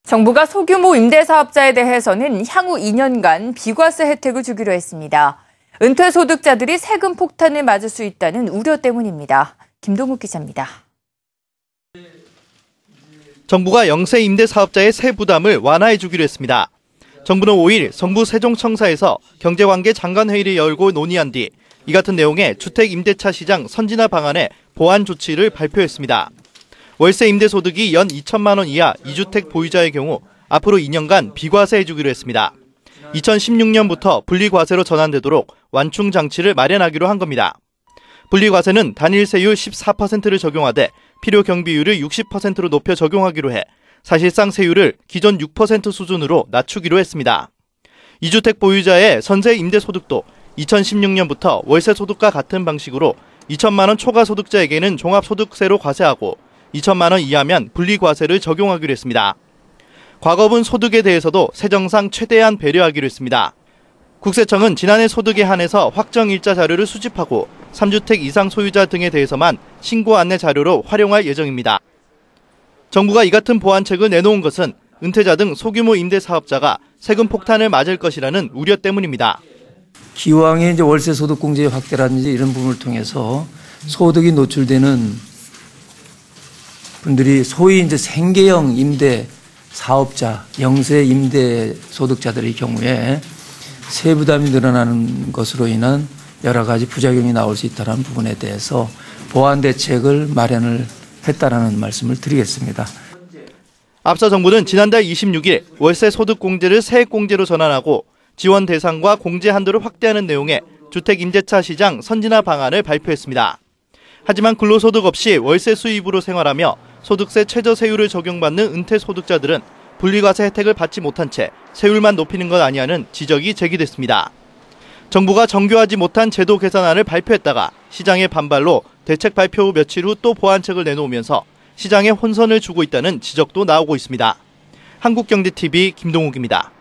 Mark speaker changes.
Speaker 1: 정부가 소규모 임대사업자에 대해서는 향후 2년간 비과세 혜택을 주기로 했습니다. 은퇴 소득자들이 세금 폭탄을 맞을 수 있다는 우려 때문입니다. 김동욱 기자입니다.
Speaker 2: 정부가 영세 임대사업자의 세 부담을 완화해 주기로 했습니다. 정부는 5일 정부 세종청사에서 경제관계 장관회의를 열고 논의한 뒤 이 같은 내용의 주택임대차 시장 선진화 방안의 보완 조치를 발표했습니다. 월세 임대 소득이 연 2천만 원 이하 2주택 보유자의 경우 앞으로 2년간 비과세해 주기로 했습니다. 2016년부터 분리과세로 전환되도록 완충 장치를 마련하기로 한 겁니다. 분리과세는 단일세율 14%를 적용하되 필요 경비율을 60%로 높여 적용하기로 해 사실상 세율을 기존 6% 수준으로 낮추기로 했습니다. 2주택 보유자의 전세 임대 소득도 2016년부터 월세 소득과 같은 방식으로 2천만 원 초과 소득자에게는 종합소득세로 과세하고 2천만 원 이하면 분리과세를 적용하기로 했습니다. 과거분 소득에 대해서도 세정상 최대한 배려하기로 했습니다. 국세청은 지난해 소득에 한해서 확정일자 자료를 수집하고 3주택 이상 소유자 등에 대해서만 신고 안내 자료로 활용할 예정입니다. 정부가 이 같은 보완책을 내놓은 것은 은퇴자 등 소규모 임대사업자가 세금 폭탄을 맞을 것이라는 우려 때문입니다.
Speaker 3: 기왕에 이제 월세 소득 공제 확대라든지 이런 부분을 통해서 소득이 노출되는 분들이 소위 이제 생계형 임대 사업자, 영세 임대 소득자들의 경우에 세부담이 늘어나는 것으로 인한 여러 가지 부작용이 나올 수 있다는 부분에 대해서 보완 대책을 마련을 했다라는 말씀을 드리겠습니다.
Speaker 2: 앞서 정부는 지난달 26일 월세 소득 공제를 세액 공제로 전환하고 지원 대상과 공제 한도를 확대하는 내용의 주택 임대차 시장 선진화 방안을 발표했습니다. 하지만 근로소득 없이 월세 수입으로 생활하며 소득세 최저세율을 적용받는 은퇴 소득자들은 분리과세 혜택을 받지 못한 채 세율만 높이는 것 아니냐는 지적이 제기됐습니다. 정부가 정교하지 못한 제도 개선안을 발표했다가 시장의 반발로 대책 발표 후 며칠 후 또 보완책을 내놓으면서 시장에 혼선을 주고 있다는 지적도 나오고 있습니다. 한국경제TV 김동욱입니다.